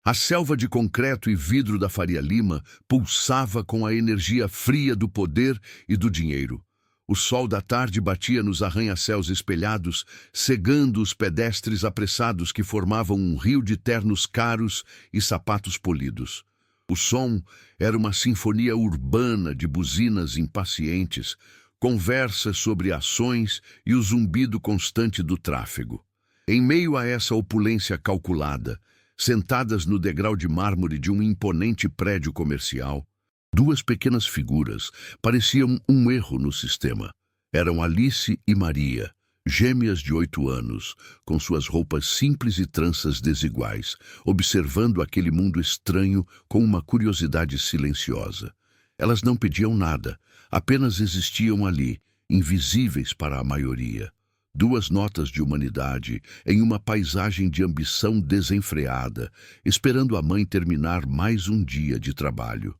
A selva de concreto e vidro da Faria Lima pulsava com a energia fria do poder e do dinheiro. O sol da tarde batia nos arranha-céus espelhados, cegando os pedestres apressados que formavam um rio de ternos caros e sapatos polidos. O som era uma sinfonia urbana de buzinas impacientes, conversas sobre ações e o zumbido constante do tráfego. Em meio a essa opulência calculada, sentadas no degrau de mármore de um imponente prédio comercial, duas pequenas figuras pareciam um erro no sistema. Eram Alice e Maria, gêmeas de 8 anos, com suas roupas simples e tranças desiguais, observando aquele mundo estranho com uma curiosidade silenciosa. Elas não pediam nada, apenas existiam ali, invisíveis para a maioria. Duas notas de humanidade em uma paisagem de ambição desenfreada, esperando a mãe terminar mais um dia de trabalho.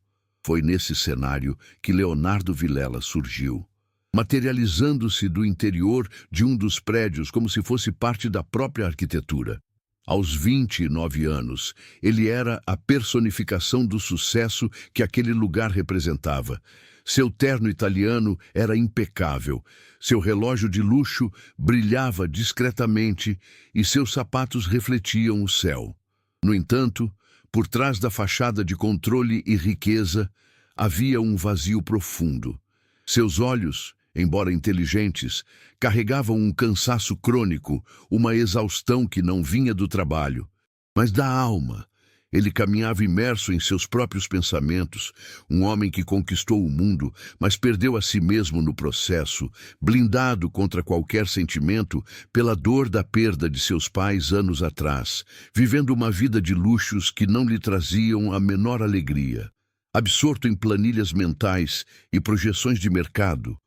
Foi nesse cenário que Leonardo Vilela surgiu, materializando-se do interior de um dos prédios como se fosse parte da própria arquitetura. Aos 29 anos, ele era a personificação do sucesso que aquele lugar representava. Seu terno italiano era impecável, seu relógio de luxo brilhava discretamente e seus sapatos refletiam o céu. No entanto, por trás da fachada de controle e riqueza, havia um vazio profundo. Seus olhos, embora inteligentes, carregavam um cansaço crônico, uma exaustão que não vinha do trabalho, mas da alma. Ele caminhava imerso em seus próprios pensamentos, um homem que conquistou o mundo, mas perdeu a si mesmo no processo, blindado contra qualquer sentimento pela dor da perda de seus pais anos atrás, vivendo uma vida de luxos que não lhe traziam a menor alegria. Absorto em planilhas mentais e projeções de mercado,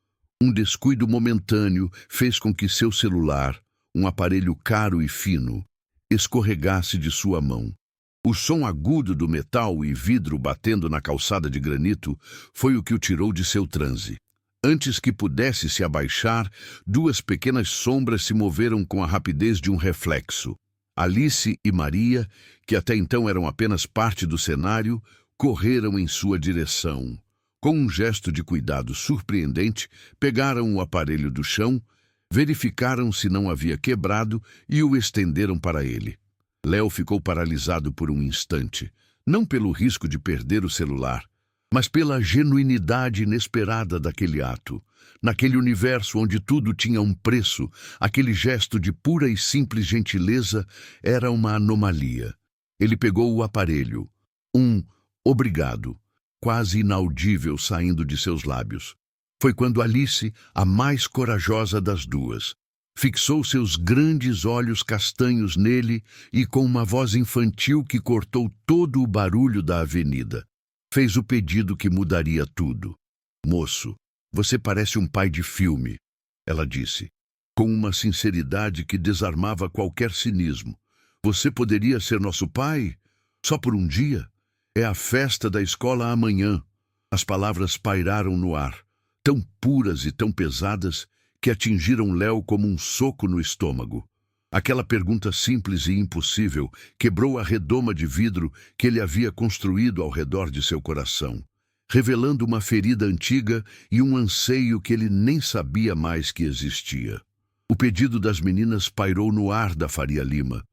um descuido momentâneo fez com que seu celular, um aparelho caro e fino, escorregasse de sua mão. O som agudo do metal e vidro batendo na calçada de granito foi o que o tirou de seu transe. Antes que pudesse se abaixar, duas pequenas sombras se moveram com a rapidez de um reflexo. Alice e Maria, que até então eram apenas parte do cenário, correram em sua direção. Com um gesto de cuidado surpreendente, pegaram o aparelho do chão, verificaram se não havia quebrado e o estenderam para ele. Léo ficou paralisado por um instante, não pelo risco de perder o celular, mas pela genuinidade inesperada daquele ato. Naquele universo onde tudo tinha um preço, aquele gesto de pura e simples gentileza era uma anomalia. Ele pegou o aparelho. Obrigado, quase inaudível saindo de seus lábios. Foi quando Alice, a mais corajosa das duas, fixou seus grandes olhos castanhos nele e, com uma voz infantil que cortou todo o barulho da avenida, fez o pedido que mudaria tudo. Moço, você parece um pai de filme, ela disse, com uma sinceridade que desarmava qualquer cinismo. Você poderia ser nosso pai? Só por um dia? É a festa da escola amanhã. As palavras pairaram no ar, tão puras e tão pesadas que atingiram Léo como um soco no estômago. Aquela pergunta simples e impossível quebrou a redoma de vidro que ele havia construído ao redor de seu coração, revelando uma ferida antiga e um anseio que ele nem sabia mais que existia. O pedido das meninas pairou no ar da Faria Lima,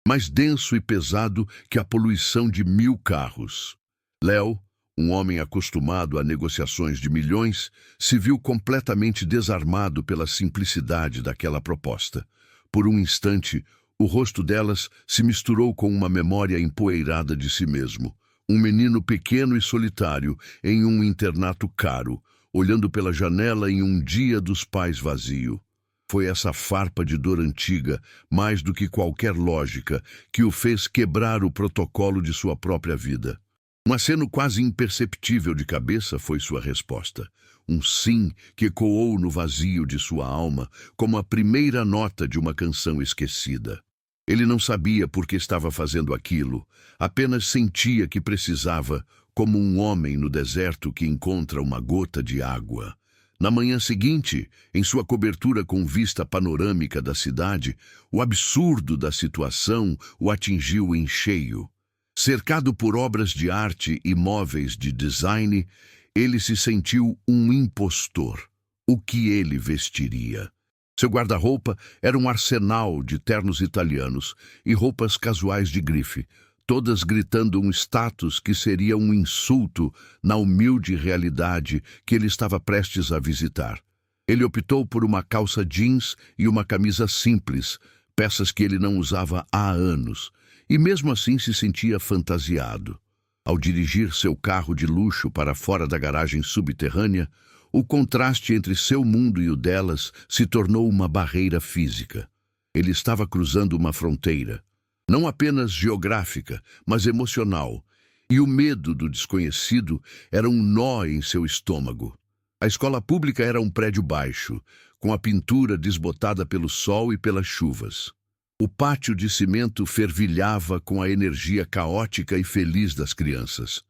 mais denso e pesado que a poluição de 1000 carros. Léo, um homem acostumado a negociações de milhões, se viu completamente desarmado pela simplicidade daquela proposta. Por um instante, o rosto delas se misturou com uma memória empoeirada de si mesmo. Um menino pequeno e solitário em um internato caro, olhando pela janela em um dia dos pais vazio. Foi essa farpa de dor antiga, mais do que qualquer lógica, que o fez quebrar o protocolo de sua própria vida. Um aceno quase imperceptível de cabeça foi sua resposta. Um sim que ecoou no vazio de sua alma, como a primeira nota de uma canção esquecida. Ele não sabia por que estava fazendo aquilo, apenas sentia que precisava, como um homem no deserto que encontra uma gota de água. Na manhã seguinte, em sua cobertura com vista panorâmica da cidade, o absurdo da situação o atingiu em cheio. Cercado por obras de arte e móveis de design, ele se sentiu um impostor. O que ele vestiria? Seu guarda-roupa era um arsenal de ternos italianos e roupas casuais de grife, todas gritando um status que seria um insulto na humilde realidade que ele estava prestes a visitar. Ele optou por uma calça jeans e uma camisa simples, peças que ele não usava há anos, e mesmo assim se sentia fantasiado. Ao dirigir seu carro de luxo para fora da garagem subterrânea, o contraste entre seu mundo e o delas se tornou uma barreira física. Ele estava cruzando uma fronteira, não apenas geográfica, mas emocional, e o medo do desconhecido era um nó em seu estômago. A escola pública era um prédio baixo, com a pintura desbotada pelo sol e pelas chuvas. O pátio de cimento fervilhava com a energia caótica e feliz das crianças.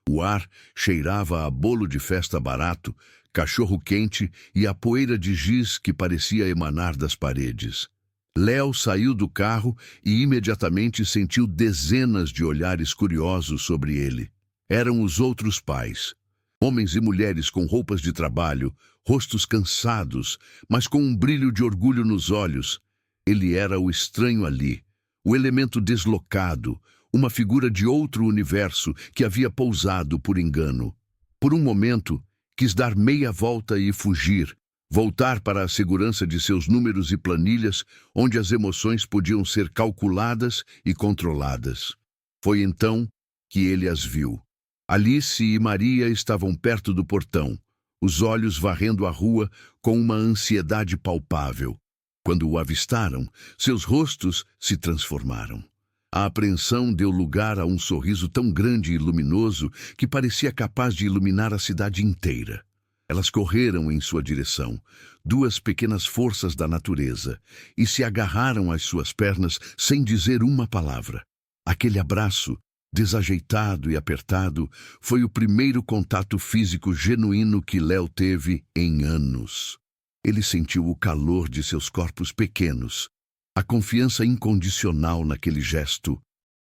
O ar cheirava a bolo de festa barato, cachorro-quente e a poeira de giz que parecia emanar das paredes. Léo saiu do carro e imediatamente sentiu dezenas de olhares curiosos sobre ele. Eram os outros pais. Homens e mulheres com roupas de trabalho, rostos cansados, mas com um brilho de orgulho nos olhos. Ele era o estranho ali, o elemento deslocado, uma figura de outro universo que havia pousado por engano. Por um momento, quis dar meia volta e fugir, voltar para a segurança de seus números e planilhas, onde as emoções podiam ser calculadas e controladas. Foi então que ele as viu. Alice e Maria estavam perto do portão, os olhos varrendo a rua com uma ansiedade palpável. Quando o avistaram, seus rostos se transformaram. A apreensão deu lugar a um sorriso tão grande e luminoso que parecia capaz de iluminar a cidade inteira. Elas correram em sua direção, duas pequenas forças da natureza, e se agarraram às suas pernas sem dizer uma palavra. Aquele abraço, desajeitado e apertado, foi o primeiro contato físico genuíno que Léo teve em anos. Ele sentiu o calor de seus corpos pequenos, a confiança incondicional naquele gesto,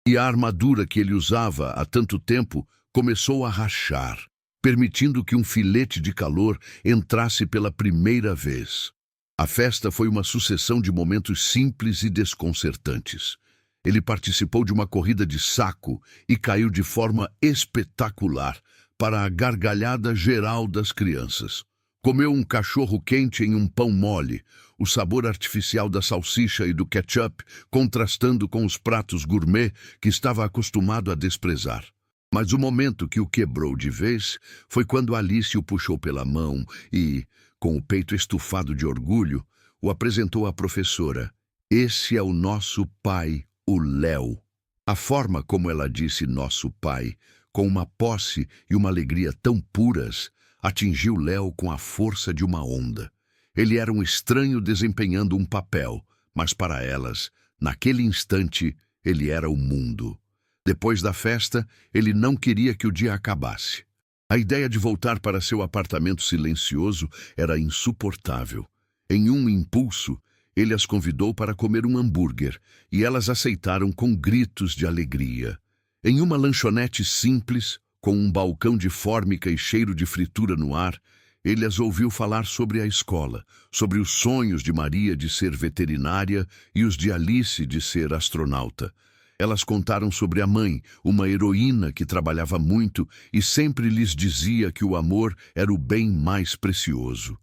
e a armadura que ele usava há tanto tempo começou a rachar, permitindo que um filete de calor entrasse pela primeira vez. A festa foi uma sucessão de momentos simples e desconcertantes. Ele participou de uma corrida de saco e caiu de forma espetacular para a gargalhada geral das crianças. Comeu um cachorro-quente em um pão mole, o sabor artificial da salsicha e do ketchup contrastando com os pratos gourmet que estava acostumado a desprezar. Mas o momento que o quebrou de vez foi quando Alice o puxou pela mão e, com o peito estufado de orgulho, o apresentou à professora. Esse é o nosso pai, o Léo. A forma como ela disse nosso pai, com uma posse e uma alegria tão puras, atingiu Léo com a força de uma onda. Ele era um estranho desempenhando um papel, mas para elas, naquele instante, ele era o mundo. Depois da festa, ele não queria que o dia acabasse. A ideia de voltar para seu apartamento silencioso era insuportável. Em um impulso, ele as convidou para comer um hambúrguer, e elas aceitaram com gritos de alegria. Em uma lanchonete simples, com um balcão de fórmica e cheiro de fritura no ar, ele as ouviu falar sobre a escola, sobre os sonhos de Maria de ser veterinária e os de Alice de ser astronauta. Elas contaram sobre a mãe, uma heroína que trabalhava muito e sempre lhes dizia que o amor era o bem mais precioso.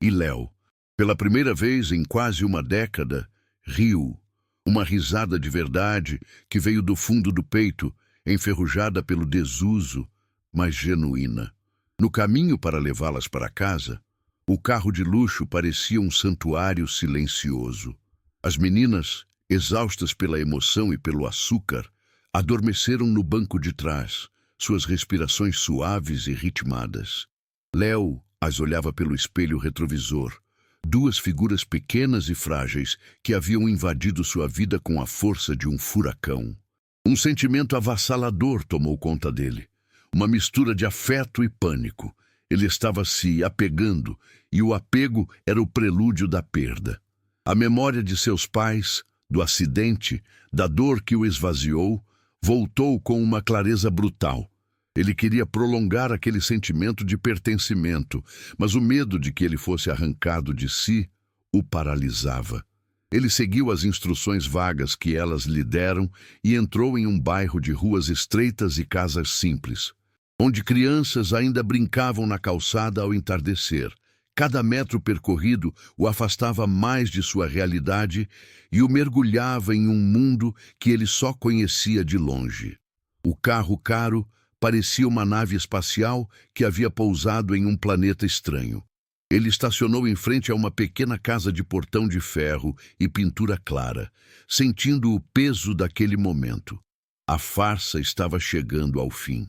E Léo, pela primeira vez em quase uma década, riu. Uma risada de verdade que veio do fundo do peito, enferrujada pelo desuso, mas genuína. No caminho para levá-las para casa, o carro de luxo parecia um santuário silencioso. As meninas, exaustas pela emoção e pelo açúcar, adormeceram no banco de trás, suas respirações suaves e ritmadas. Léo as olhava pelo espelho retrovisor, duas figuras pequenas e frágeis que haviam invadido sua vida com a força de um furacão. Um sentimento avassalador tomou conta dele, uma mistura de afeto e pânico. Ele estava se apegando, e o apego era o prelúdio da perda. A memória de seus pais, do acidente, da dor que o esvaziou, Voltou com uma clareza brutal. Ele queria prolongar aquele sentimento de pertencimento, mas o medo de que ele fosse arrancado de si o paralisava. Ele seguiu as instruções vagas que elas lhe deram e entrou em um bairro de ruas estreitas e casas simples, onde crianças ainda brincavam na calçada ao entardecer. Cada metro percorrido o afastava mais de sua realidade e o mergulhava em um mundo que ele só conhecia de longe. O carro caro parecia uma nave espacial que havia pousado em um planeta estranho. Ele estacionou em frente a uma pequena casa de portão de ferro e pintura clara, sentindo o peso daquele momento. A farsa estava chegando ao fim.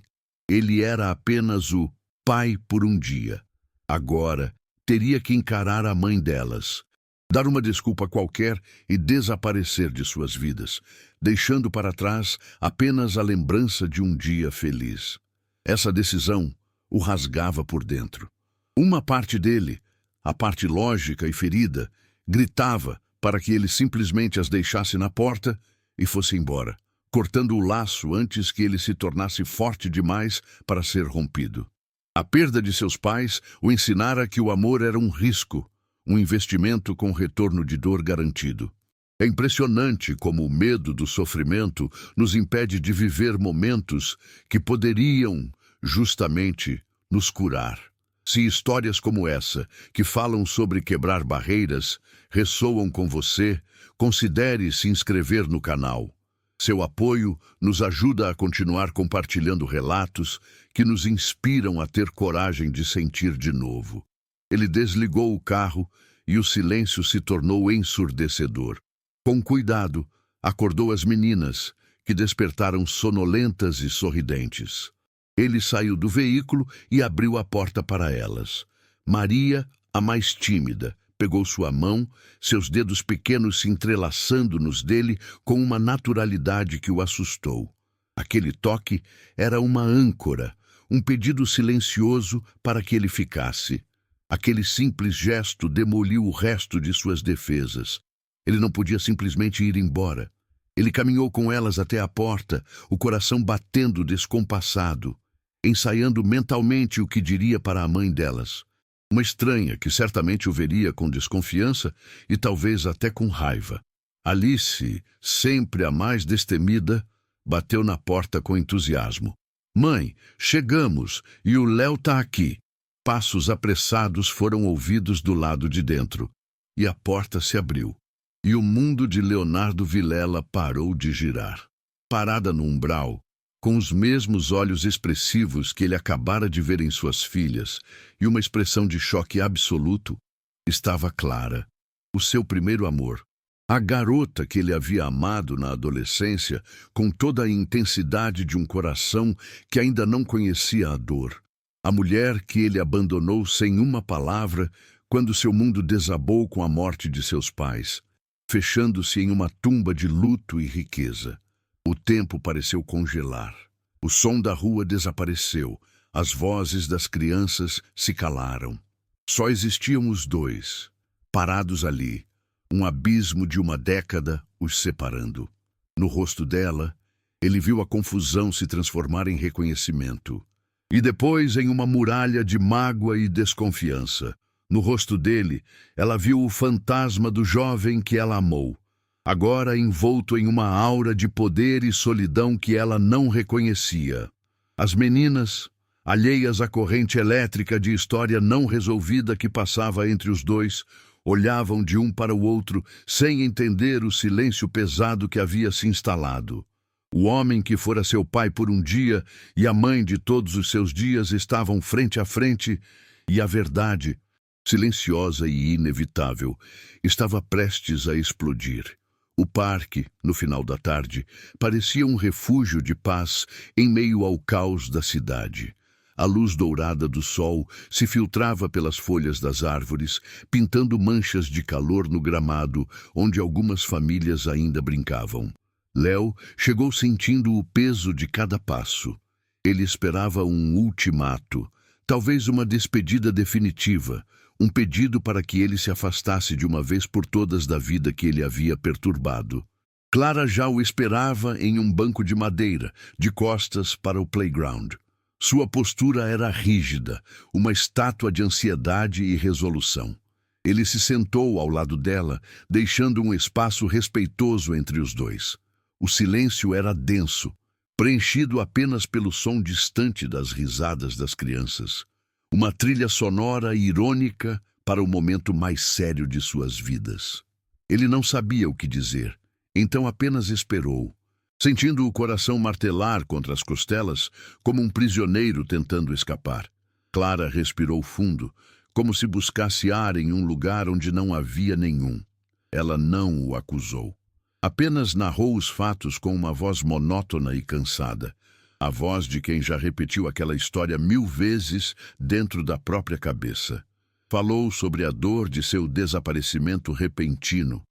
Ele era apenas o pai por um dia. Agora, teria que encarar a mãe delas, dar uma desculpa qualquer e desaparecer de suas vidas, deixando para trás apenas a lembrança de um dia feliz. Essa decisão o rasgava por dentro. Uma parte dele, a parte lógica e ferida, gritava para que ele simplesmente as deixasse na porta e fosse embora, cortando o laço antes que ele se tornasse forte demais para ser rompido. A perda de seus pais o ensinara que o amor era um risco, um investimento com retorno de dor garantido. É impressionante como o medo do sofrimento nos impede de viver momentos que poderiam, justamente, nos curar. Se histórias como essa, que falam sobre quebrar barreiras, ressoam com você, considere se inscrever no canal. Seu apoio nos ajuda a continuar compartilhando relatos que nos inspiram a ter coragem de sentir de novo. Ele desligou o carro e o silêncio se tornou ensurdecedor. Com cuidado, acordou as meninas, que despertaram sonolentas e sorridentes. Ele saiu do veículo e abriu a porta para elas. Maria, a mais tímida, pegou sua mão, seus dedos pequenos se entrelaçando nos dele com uma naturalidade que o assustou. Aquele toque era uma âncora, um pedido silencioso para que ele ficasse. Aquele simples gesto demoliu o resto de suas defesas. Ele não podia simplesmente ir embora. Ele caminhou com elas até a porta, o coração batendo descompassado, ensaiando mentalmente o que diria para a mãe delas. Uma estranha que certamente o veria com desconfiança e talvez até com raiva. Alice, sempre a mais destemida, bateu na porta com entusiasmo. "Mãe, chegamos e o Léo tá aqui." Passos apressados foram ouvidos do lado de dentro e a porta se abriu. E o mundo de Leonardo Vilela parou de girar. Parada no umbral, com os mesmos olhos expressivos que ele acabara de ver em suas filhas e uma expressão de choque absoluto, estava Clara, o seu primeiro amor. A garota que ele havia amado na adolescência com toda a intensidade de um coração que ainda não conhecia a dor. A mulher que ele abandonou sem uma palavra quando seu mundo desabou com a morte de seus pais, fechando-se em uma tumba de luto e riqueza. O tempo pareceu congelar. O som da rua desapareceu. As vozes das crianças se calaram. Só existiam os dois, parados ali, um abismo de uma década os separando. No rosto dela, ele viu a confusão se transformar em reconhecimento. E depois em uma muralha de mágoa e desconfiança. No rosto dele, ela viu o fantasma do jovem que ela amou, agora envolto em uma aura de poder e solidão que ela não reconhecia. As meninas, alheias à corrente elétrica de história não resolvida que passava entre os dois, olhavam de um para o outro sem entender o silêncio pesado que havia se instalado. O homem que fora seu pai por um dia e a mãe de todos os seus dias estavam frente a frente e a verdade, silenciosa e inevitável, estava prestes a explodir. O parque, no final da tarde, parecia um refúgio de paz em meio ao caos da cidade. A luz dourada do sol se filtrava pelas folhas das árvores, pintando manchas de calor no gramado, onde algumas famílias ainda brincavam. Léo chegou sentindo o peso de cada passo. Ele esperava um ultimato, talvez uma despedida definitiva, um pedido para que ele se afastasse de uma vez por todas da vida que ele havia perturbado. Clara já o esperava em um banco de madeira, de costas para o playground. Sua postura era rígida, uma estátua de ansiedade e resolução. Ele se sentou ao lado dela, deixando um espaço respeitoso entre os dois. O silêncio era denso, preenchido apenas pelo som distante das risadas das crianças. Uma trilha sonora e irônica para o momento mais sério de suas vidas. Ele não sabia o que dizer, então apenas esperou, sentindo o coração martelar contra as costelas, como um prisioneiro tentando escapar. Clara respirou fundo, como se buscasse ar em um lugar onde não havia nenhum. Ela não o acusou. Apenas narrou os fatos com uma voz monótona e cansada, a voz de quem já repetiu aquela história 1000 vezes dentro da própria cabeça. Falou sobre a dor de seu desaparecimento repentino,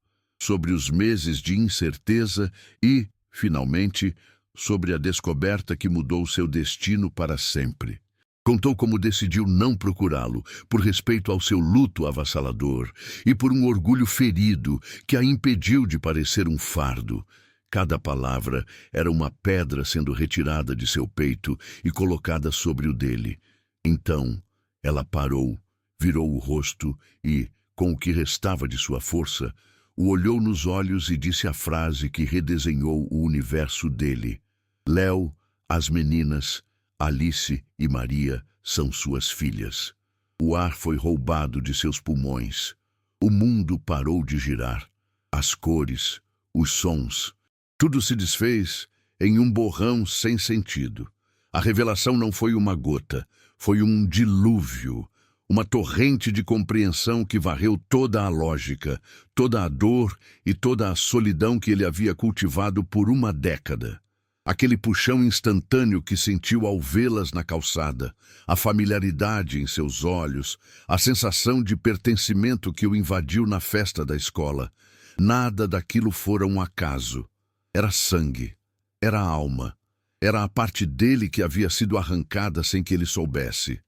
sobre os meses de incerteza e, finalmente, sobre a descoberta que mudou seu destino para sempre. Contou como decidiu não procurá-lo, por respeito ao seu luto avassalador e por um orgulho ferido que a impediu de parecer um fardo. Cada palavra era uma pedra sendo retirada de seu peito e colocada sobre o dele. Então, ela parou, virou o rosto e, com o que restava de sua força, o olhou nos olhos e disse a frase que redesenhou o universo dele. Léo, as meninas, Alice e Maria são suas filhas. O ar foi roubado de seus pulmões. O mundo parou de girar. As cores, os sons, tudo se desfez em um borrão sem sentido. A revelação não foi uma gota, foi um dilúvio, uma torrente de compreensão que varreu toda a lógica, toda a dor e toda a solidão que ele havia cultivado por uma década. Aquele puxão instantâneo que sentiu ao vê-las na calçada, a familiaridade em seus olhos, a sensação de pertencimento que o invadiu na festa da escola. Nada daquilo fora um acaso. Era sangue, era alma, era a parte dele que havia sido arrancada sem que ele soubesse.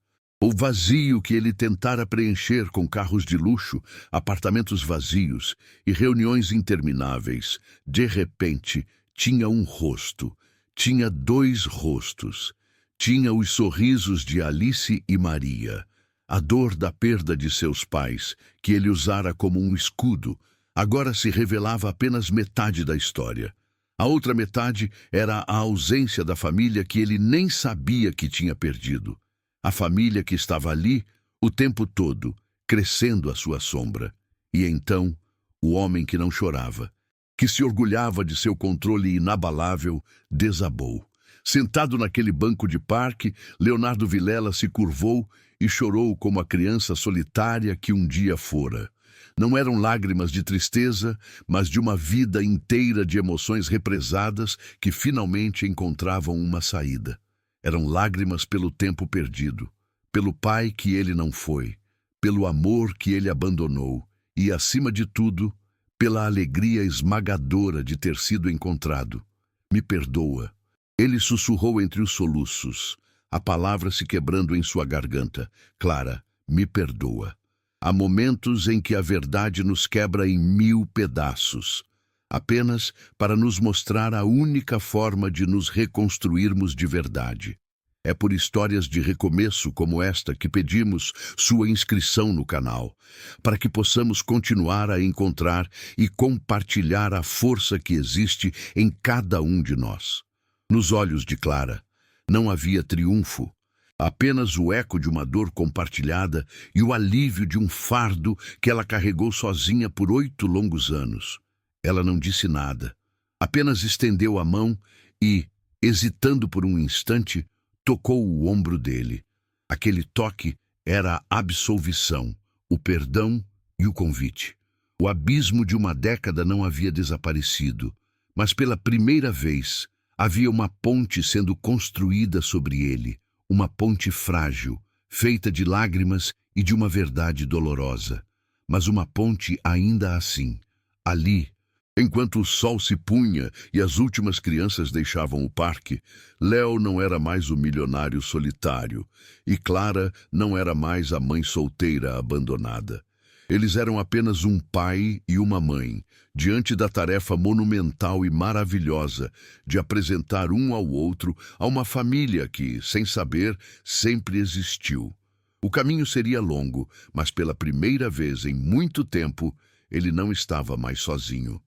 O vazio que ele tentara preencher com carros de luxo, apartamentos vazios e reuniões intermináveis, de repente, tinha um rosto. Tinha 2 rostos. Tinha os sorrisos de Alice e Maria. A dor da perda de seus pais, que ele usara como um escudo, agora se revelava apenas metade da história. A outra metade era a ausência da família que ele nem sabia que tinha perdido. A família que estava ali o tempo todo, crescendo à sua sombra. E então, o homem que não chorava, que se orgulhava de seu controle inabalável, desabou. Sentado naquele banco de parque, Leonardo Vilela se curvou e chorou como a criança solitária que um dia fora. Não eram lágrimas de tristeza, mas de uma vida inteira de emoções represadas que finalmente encontravam uma saída. Eram lágrimas pelo tempo perdido, pelo pai que ele não foi, pelo amor que ele abandonou e, acima de tudo, pela alegria esmagadora de ter sido encontrado. Me perdoa. Ele sussurrou entre os soluços, a palavra se quebrando em sua garganta. Clara, me perdoa. Há momentos em que a verdade nos quebra em 1000 pedaços, apenas para nos mostrar a única forma de nos reconstruirmos de verdade. É por histórias de recomeço como esta que pedimos sua inscrição no canal, para que possamos continuar a encontrar e compartilhar a força que existe em cada um de nós. Nos olhos de Clara, não havia triunfo, apenas o eco de uma dor compartilhada e o alívio de um fardo que ela carregou sozinha por 8 longos anos. Ela não disse nada, apenas estendeu a mão e, hesitando por um instante, tocou o ombro dele. Aquele toque era a absolvição, o perdão e o convite. O abismo de uma década não havia desaparecido, mas pela primeira vez havia uma ponte sendo construída sobre ele, uma ponte frágil, feita de lágrimas e de uma verdade dolorosa, mas uma ponte ainda assim, ali. Enquanto o sol se punha e as últimas crianças deixavam o parque, Léo não era mais o milionário solitário e Clara não era mais a mãe solteira abandonada. Eles eram apenas um pai e uma mãe, diante da tarefa monumental e maravilhosa de apresentar um ao outro a uma família que, sem saber, sempre existiu. O caminho seria longo, mas pela primeira vez em muito tempo, ele não estava mais sozinho.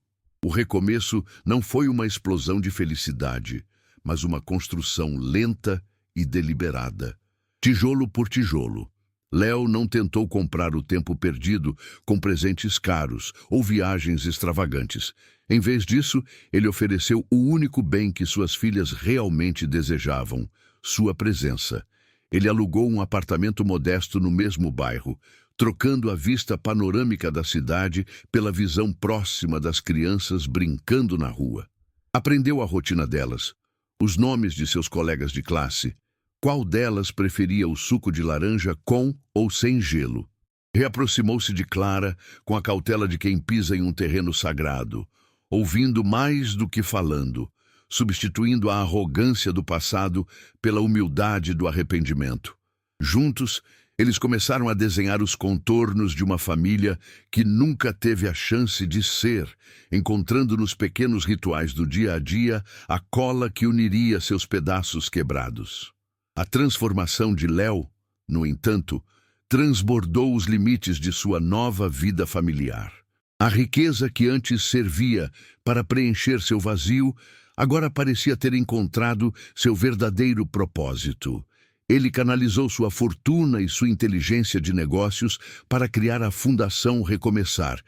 O recomeço não foi uma explosão de felicidade, mas uma construção lenta e deliberada. Tijolo por tijolo. Léo não tentou comprar o tempo perdido com presentes caros ou viagens extravagantes. Em vez disso, ele ofereceu o único bem que suas filhas realmente desejavam: sua presença. Ele alugou um apartamento modesto no mesmo bairro, trocando a vista panorâmica da cidade pela visão próxima das crianças brincando na rua. Aprendeu a rotina delas, os nomes de seus colegas de classe. Qual delas preferia o suco de laranja com ou sem gelo? Reaproximou-se de Clara com a cautela de quem pisa em um terreno sagrado, ouvindo mais do que falando, substituindo a arrogância do passado pela humildade do arrependimento. Juntos, eles começaram a desenhar os contornos de uma família que nunca teve a chance de ser, encontrando nos pequenos rituais do dia a dia a cola que uniria seus pedaços quebrados. A transformação de Léo, no entanto, transbordou os limites de sua nova vida familiar. A riqueza que antes servia para preencher seu vazio, agora parecia ter encontrado seu verdadeiro propósito. Ele canalizou sua fortuna e sua inteligência de negócios para criar a Fundação Recomeçar,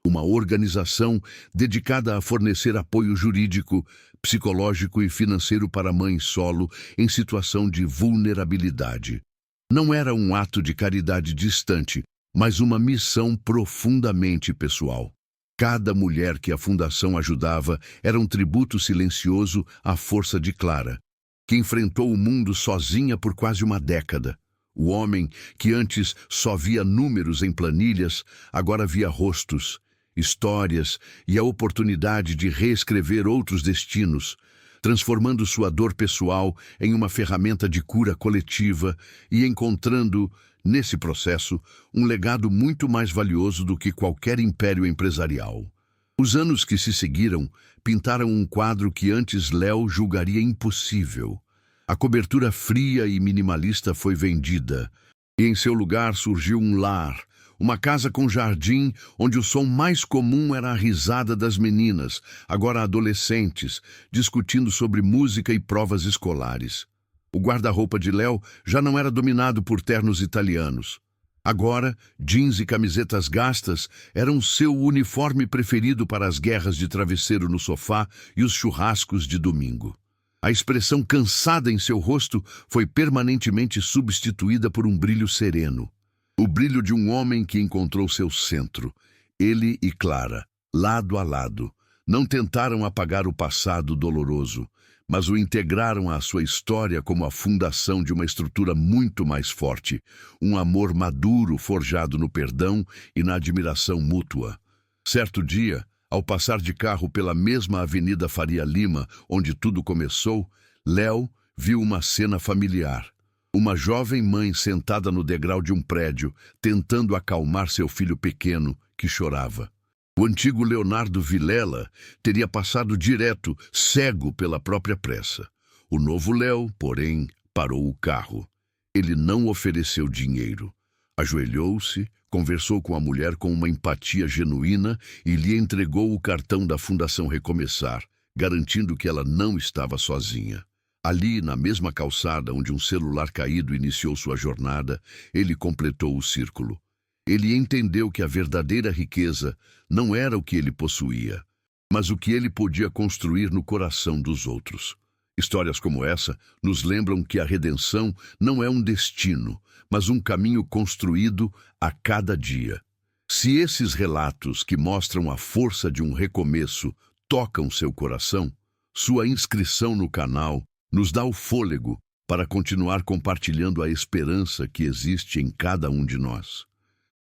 uma organização dedicada a fornecer apoio jurídico, psicológico e financeiro para mães solo em situação de vulnerabilidade. Não era um ato de caridade distante, mas uma missão profundamente pessoal. Cada mulher que a Fundação ajudava era um tributo silencioso à força de Clara, que enfrentou o mundo sozinha por quase uma década. O homem, que antes só via números em planilhas, agora via rostos, histórias e a oportunidade de reescrever outros destinos, transformando sua dor pessoal em uma ferramenta de cura coletiva e encontrando, nesse processo, um legado muito mais valioso do que qualquer império empresarial. Os anos que se seguiram pintaram um quadro que antes Léo julgaria impossível. A cobertura fria e minimalista foi vendida, e em seu lugar surgiu um lar, uma casa com jardim onde o som mais comum era a risada das meninas, agora adolescentes, discutindo sobre música e provas escolares. O guarda-roupa de Léo já não era dominado por ternos italianos. Agora, jeans e camisetas gastas eram seu uniforme preferido para as guerras de travesseiro no sofá e os churrascos de domingo. A expressão cansada em seu rosto foi permanentemente substituída por um brilho sereno. O brilho de um homem que encontrou seu centro. Ele e Clara, lado a lado, não tentaram apagar o passado doloroso, mas o integraram à sua história como a fundação de uma estrutura muito mais forte, um amor maduro forjado no perdão e na admiração mútua. Certo dia, ao passar de carro pela mesma Avenida Faria Lima, onde tudo começou, Léo viu uma cena familiar. Uma jovem mãe sentada no degrau de um prédio, tentando acalmar seu filho pequeno, que chorava. O antigo Leonardo Vilela teria passado direto, cego pela própria pressa. O novo Léo, porém, parou o carro. Ele não ofereceu dinheiro. Ajoelhou-se, conversou com a mulher com uma empatia genuína e lhe entregou o cartão da Fundação Recomeçar, garantindo que ela não estava sozinha. Ali, na mesma calçada onde um celular caído iniciou sua jornada, ele completou o círculo. Ele entendeu que a verdadeira riqueza não era o que ele possuía, mas o que ele podia construir no coração dos outros. Histórias como essa nos lembram que a redenção não é um destino, mas um caminho construído a cada dia. Se esses relatos que mostram a força de um recomeço tocam seu coração, sua inscrição no canal nos dá o fôlego para continuar compartilhando a esperança que existe em cada um de nós.